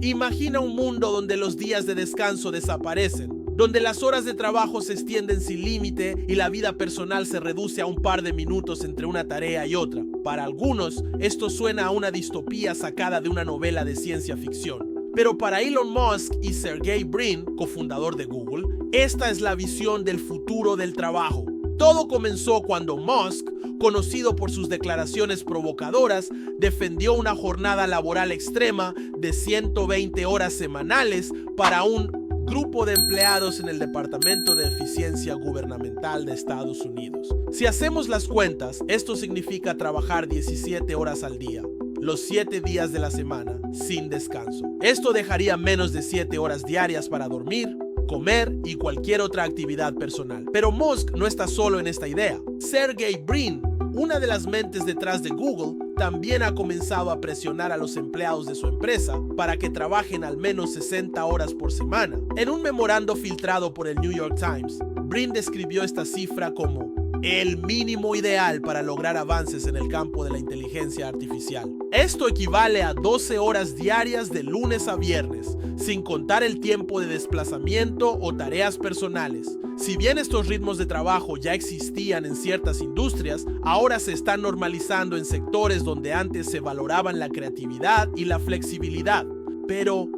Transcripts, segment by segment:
Imagina un mundo donde los días de descanso desaparecen, donde las horas de trabajo se extienden sin límite y la vida personal se reduce a un par de minutos entre una tarea y otra. Para algunos, esto suena a una distopía sacada de una novela de ciencia ficción. Pero para Elon Musk y Sergey Brin, cofundador de Google, esta es la visión del futuro del trabajo. Todo comenzó cuando Musk, conocido por sus declaraciones provocadoras, defendió una jornada laboral extrema de 120 horas semanales para un grupo de empleados en el Departamento de Eficiencia Gubernamental de Estados Unidos. Si hacemos las cuentas, esto significa trabajar 17 horas al día, los 7 días de la semana, sin descanso. Esto dejaría menos de 7 horas diarias para dormir, comer y cualquier otra actividad personal. Pero Musk no está solo en esta idea. Sergey Brin, una de las mentes detrás de Google, también ha comenzado a presionar a los empleados de su empresa para que trabajen al menos 60 horas por semana. En un memorando filtrado por el New York Times, Brin describió esta cifra como el mínimo ideal para lograr avances en el campo de la inteligencia artificial. Esto equivale a 12 horas diarias de lunes a viernes, sin contar el tiempo de desplazamiento o tareas personales. Si bien estos ritmos de trabajo ya existían en ciertas industrias, ahora se están normalizando en sectores donde antes se valoraban la creatividad y la flexibilidad. Pero,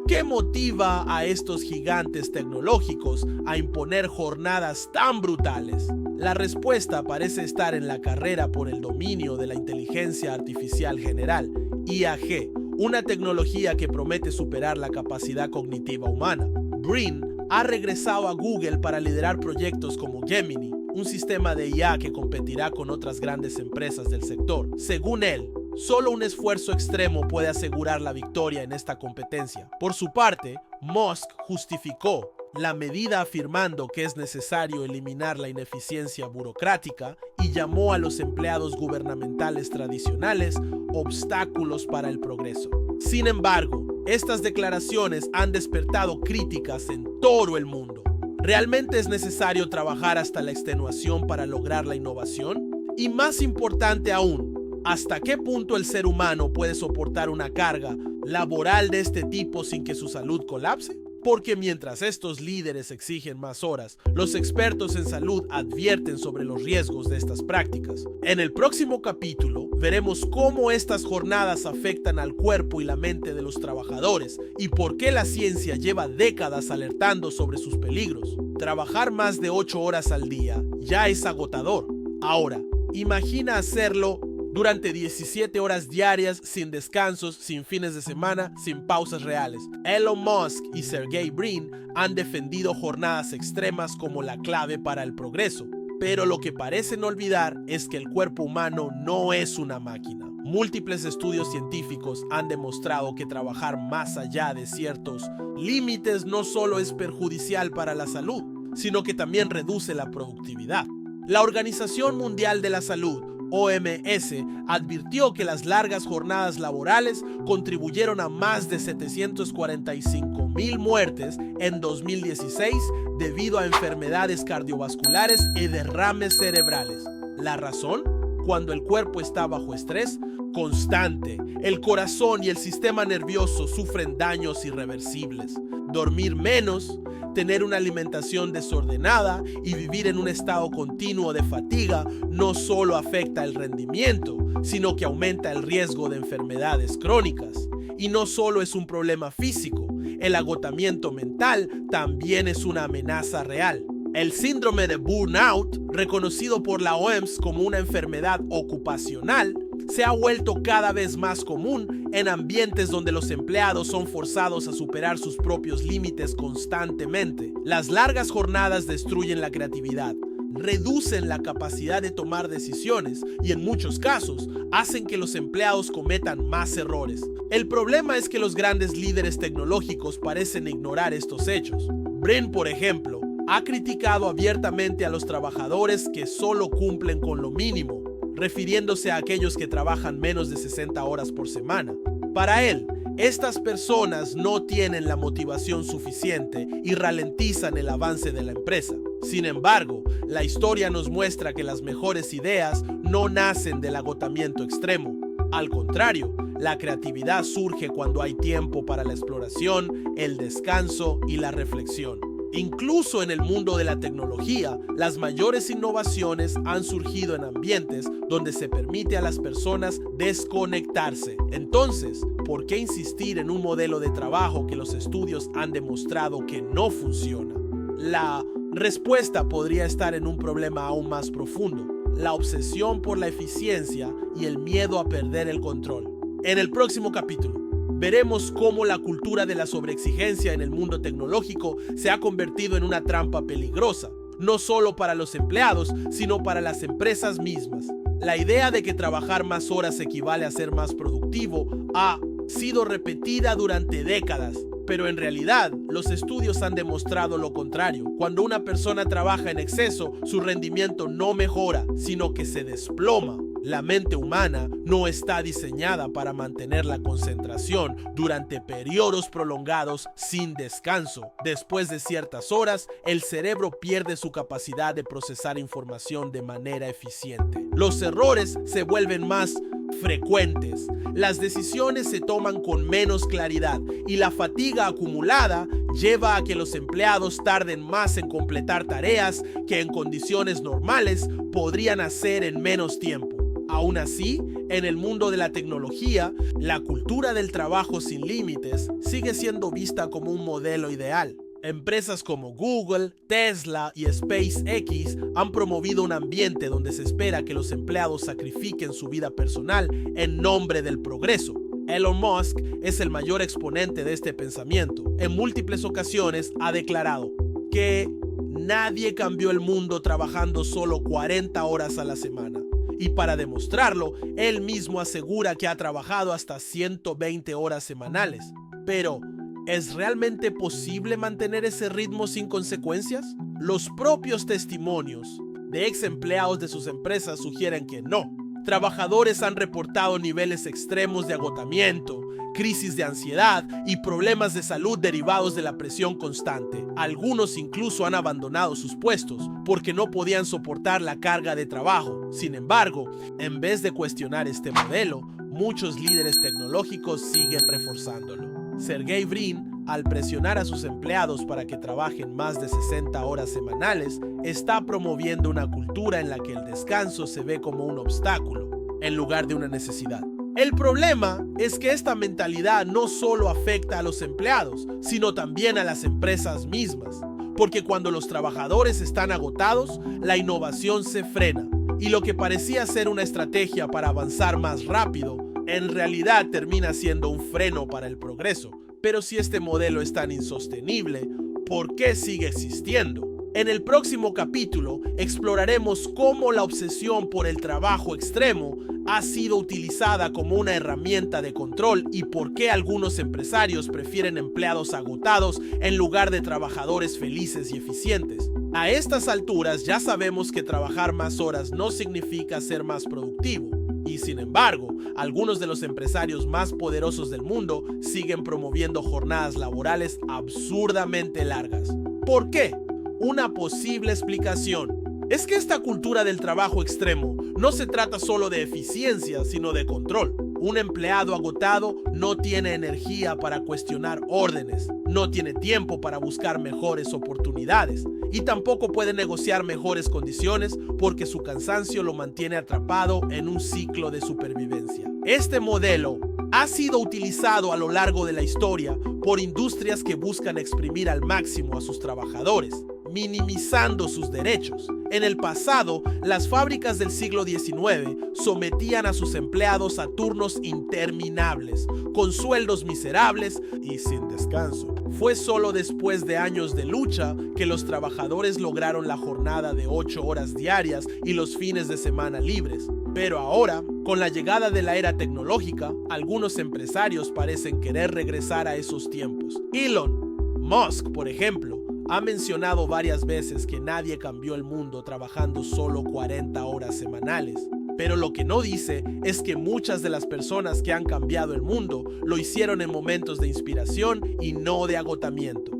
¿qué motiva a estos gigantes tecnológicos a imponer jornadas tan brutales? La respuesta parece estar en la carrera por el dominio de la inteligencia artificial general, IAG, una tecnología que promete superar la capacidad cognitiva humana. Brin ha regresado a Google para liderar proyectos como Gemini, un sistema de IA que competirá con otras grandes empresas del sector. Según él, solo un esfuerzo extremo puede asegurar la victoria en esta competencia. Por su parte, Musk justificó la medida afirmando que es necesario eliminar la ineficiencia burocrática y llamó a los empleados gubernamentales tradicionales obstáculos para el progreso. Sin embargo, estas declaraciones han despertado críticas en todo el mundo. ¿Realmente es necesario trabajar hasta la extenuación para lograr la innovación? Y más importante aún, ¿hasta qué punto el ser humano puede soportar una carga laboral de este tipo sin que su salud colapse? Porque mientras estos líderes exigen más horas, los expertos en salud advierten sobre los riesgos de estas prácticas. En el próximo capítulo veremos cómo estas jornadas afectan al cuerpo y la mente de los trabajadores y por qué la ciencia lleva décadas alertando sobre sus peligros. Trabajar más de 8 horas al día ya es agotador. Ahora, imagina hacerlo durante 17 horas diarias, sin descansos, sin fines de semana, sin pausas reales. Elon Musk y Sergey Brin han defendido jornadas extremas como la clave para el progreso. Pero lo que parecen olvidar es que el cuerpo humano no es una máquina. Múltiples estudios científicos han demostrado que trabajar más allá de ciertos límites no solo es perjudicial para la salud, sino que también reduce la productividad. La Organización Mundial de la Salud, OMS, advirtió que las largas jornadas laborales contribuyeron a más de 745,000 muertes en 2016 debido a enfermedades cardiovasculares y derrames cerebrales. ¿La razón? Cuando el cuerpo está bajo estrés constante, el corazón y el sistema nervioso sufren daños irreversibles. Dormir menos, tener una alimentación desordenada y vivir en un estado continuo de fatiga no solo afecta el rendimiento, sino que aumenta el riesgo de enfermedades crónicas. Y no solo es un problema físico, el agotamiento mental también es una amenaza real. El síndrome de burnout, reconocido por la OMS como una enfermedad ocupacional, se ha vuelto cada vez más común en ambientes donde los empleados son forzados a superar sus propios límites constantemente. Las largas jornadas destruyen la creatividad, reducen la capacidad de tomar decisiones y en muchos casos hacen que los empleados cometan más errores. El problema es que los grandes líderes tecnológicos parecen ignorar estos hechos. Brin, por ejemplo, ha criticado abiertamente a los trabajadores que solo cumplen con lo mínimo, refiriéndose a aquellos que trabajan menos de 60 horas por semana. Para él, estas personas no tienen la motivación suficiente y ralentizan el avance de la empresa. Sin embargo, la historia nos muestra que las mejores ideas no nacen del agotamiento extremo. Al contrario, la creatividad surge cuando hay tiempo para la exploración, el descanso y la reflexión. Incluso en el mundo de la tecnología, las mayores innovaciones han surgido en ambientes donde se permite a las personas desconectarse. Entonces, ¿por qué insistir en un modelo de trabajo que los estudios han demostrado que no funciona? La respuesta podría estar en un problema aún más profundo: la obsesión por la eficiencia y el miedo a perder el control. En el próximo capítulo, veremos cómo la cultura de la sobreexigencia en el mundo tecnológico se ha convertido en una trampa peligrosa, no solo para los empleados, sino para las empresas mismas. La idea de que trabajar más horas equivale a ser más productivo ha sido repetida durante décadas, pero en realidad los estudios han demostrado lo contrario. Cuando una persona trabaja en exceso, su rendimiento no mejora, sino que se desploma. La mente humana no está diseñada para mantener la concentración durante periodos prolongados sin descanso. Después de ciertas horas, el cerebro pierde su capacidad de procesar información de manera eficiente. Los errores se vuelven más frecuentes, las decisiones se toman con menos claridad y la fatiga acumulada lleva a que los empleados tarden más en completar tareas que en condiciones normales podrían hacer en menos tiempo. Aún así, en el mundo de la tecnología, la cultura del trabajo sin límites sigue siendo vista como un modelo ideal. Empresas como Google, Tesla y SpaceX han promovido un ambiente donde se espera que los empleados sacrifiquen su vida personal en nombre del progreso. Elon Musk es el mayor exponente de este pensamiento. En múltiples ocasiones ha declarado que nadie cambió el mundo trabajando solo 40 horas a la semana. Y para demostrarlo, él mismo asegura que ha trabajado hasta 120 horas semanales. Pero, ¿es realmente posible mantener ese ritmo sin consecuencias? Los propios testimonios de ex empleados de sus empresas sugieren que no. Trabajadores han reportado niveles extremos de agotamiento, crisis de ansiedad y problemas de salud derivados de la presión constante. Algunos incluso han abandonado sus puestos porque no podían soportar la carga de trabajo. Sin embargo, en vez de cuestionar este modelo, muchos líderes tecnológicos siguen reforzándolo. Sergey Brin, al presionar a sus empleados para que trabajen más de 60 horas semanales, está promoviendo una cultura en la que el descanso se ve como un obstáculo, en lugar de una necesidad. El problema es que esta mentalidad no solo afecta a los empleados, sino también a las empresas mismas, porque cuando los trabajadores están agotados, la innovación se frena, y lo que parecía ser una estrategia para avanzar más rápido, en realidad termina siendo un freno para el progreso. Pero si este modelo es tan insostenible, ¿por qué sigue existiendo? En el próximo capítulo exploraremos cómo la obsesión por el trabajo extremo ha sido utilizada como una herramienta de control y por qué algunos empresarios prefieren empleados agotados en lugar de trabajadores felices y eficientes. A estas alturas ya sabemos que trabajar más horas no significa ser más productivo. Y sin embargo, algunos de los empresarios más poderosos del mundo siguen promoviendo jornadas laborales absurdamente largas. ¿Por qué? Una posible explicación es que esta cultura del trabajo extremo no se trata solo de eficiencia, sino de control. Un empleado agotado no tiene energía para cuestionar órdenes, no tiene tiempo para buscar mejores oportunidades y tampoco puede negociar mejores condiciones porque su cansancio lo mantiene atrapado en un ciclo de supervivencia. Este modelo ha sido utilizado a lo largo de la historia por industrias que buscan exprimir al máximo a sus trabajadores, minimizando sus derechos. En el pasado, las fábricas del siglo XIX sometían a sus empleados a turnos interminables, con sueldos miserables y sin descanso. Fue solo después de años de lucha que los trabajadores lograron la jornada de 8 horas diarias y los fines de semana libres. Pero ahora, con la llegada de la era tecnológica, algunos empresarios parecen querer regresar a esos tiempos. Elon Musk, por ejemplo, ha mencionado varias veces que nadie cambió el mundo trabajando solo 40 horas semanales. Pero lo que no dice es que muchas de las personas que han cambiado el mundo lo hicieron en momentos de inspiración y no de agotamiento.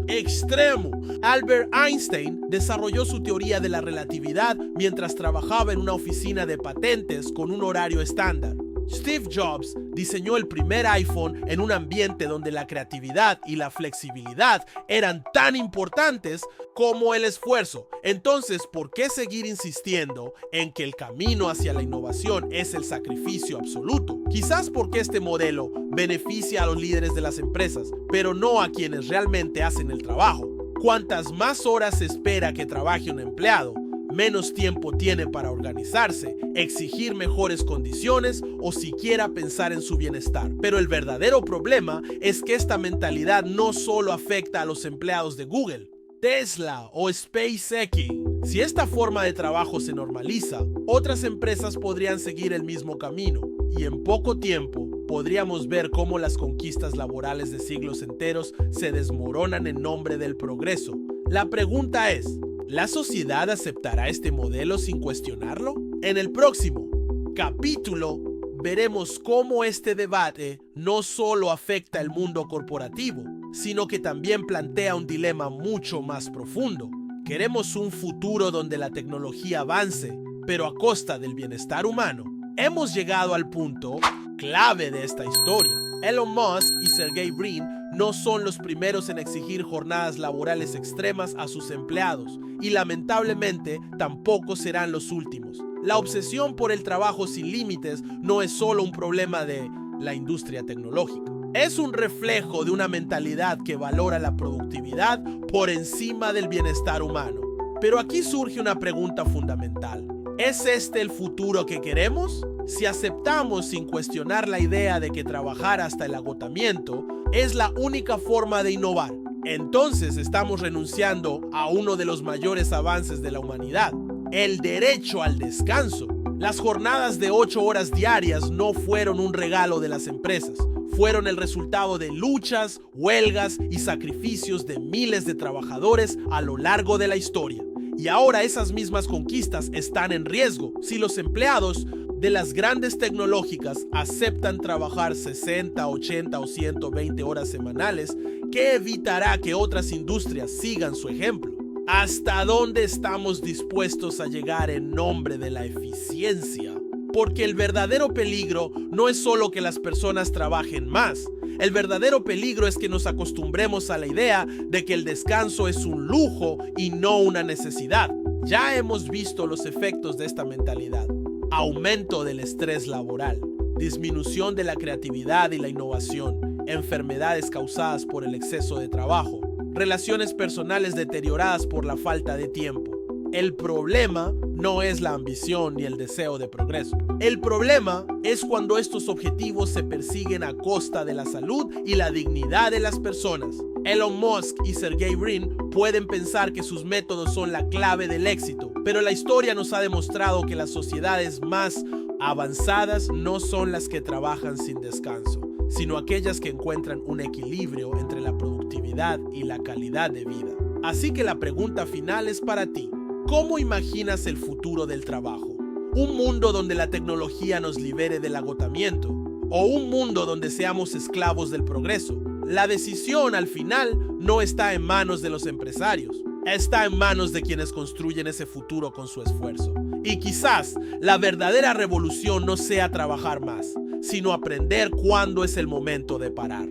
Extremo. Albert Einstein desarrolló su teoría de la relatividad mientras trabajaba en una oficina de patentes con un horario estándar. Steve Jobs diseñó el primer iPhone en un ambiente donde la creatividad y la flexibilidad eran tan importantes como el esfuerzo. Entonces, ¿por qué seguir insistiendo en que el camino hacia la innovación es el sacrificio absoluto? Quizás porque este modelo beneficia a los líderes de las empresas, pero no a quienes realmente hacen el trabajo. Cuantas más horas se espera que trabaje un empleado, menos tiempo tiene para organizarse, exigir mejores condiciones o siquiera pensar en su bienestar. Pero el verdadero problema es que esta mentalidad no solo afecta a los empleados de Google, Tesla o SpaceX. Si esta forma de trabajo se normaliza, otras empresas podrían seguir el mismo camino y en poco tiempo podríamos ver cómo las conquistas laborales de siglos enteros se desmoronan en nombre del progreso. La pregunta es, ¿la sociedad aceptará este modelo sin cuestionarlo? En el próximo capítulo veremos cómo este debate no solo afecta el mundo corporativo, sino que también plantea un dilema mucho más profundo. ¿Queremos un futuro donde la tecnología avance, pero a costa del bienestar humano? Hemos llegado al punto clave de esta historia. Elon Musk y Sergey Brin no son los primeros en exigir jornadas laborales extremas a sus empleados y lamentablemente tampoco serán los últimos. La obsesión por el trabajo sin límites no es solo un problema de la industria tecnológica. Es un reflejo de una mentalidad que valora la productividad por encima del bienestar humano. Pero aquí surge una pregunta fundamental. ¿Es este el futuro que queremos? Si aceptamos sin cuestionar la idea de que trabajar hasta el agotamiento es la única forma de innovar, entonces estamos renunciando a uno de los mayores avances de la humanidad, el derecho al descanso. Las jornadas de 8 horas diarias no fueron un regalo de las empresas, fueron el resultado de luchas, huelgas y sacrificios de miles de trabajadores a lo largo de la historia. Y ahora esas mismas conquistas están en riesgo si los empleados de las grandes tecnológicas aceptan trabajar 60, 80 o 120 horas semanales, que evitará que otras industrias sigan su ejemplo. ¿Hasta dónde estamos dispuestos a llegar en nombre de la eficiencia? Porque el verdadero peligro no es solo que las personas trabajen más. El verdadero peligro es que nos acostumbremos a la idea de que el descanso es un lujo y no una necesidad. Ya hemos visto los efectos de esta mentalidad. Aumento del estrés laboral, disminución de la creatividad y la innovación, enfermedades causadas por el exceso de trabajo, relaciones personales deterioradas por la falta de tiempo. El problema no es la ambición ni el deseo de progreso. El problema es cuando estos objetivos se persiguen a costa de la salud y la dignidad de las personas. Elon Musk y Sergey Brin pueden pensar que sus métodos son la clave del éxito, pero la historia nos ha demostrado que las sociedades más avanzadas no son las que trabajan sin descanso, sino aquellas que encuentran un equilibrio entre la productividad y la calidad de vida. Así que la pregunta final es para ti. ¿Cómo imaginas el futuro del trabajo? ¿Un mundo donde la tecnología nos libere del agotamiento? ¿O un mundo donde seamos esclavos del progreso? La decisión al final no está en manos de los empresarios, está en manos de quienes construyen ese futuro con su esfuerzo. Y quizás la verdadera revolución no sea trabajar más, sino aprender cuándo es el momento de parar.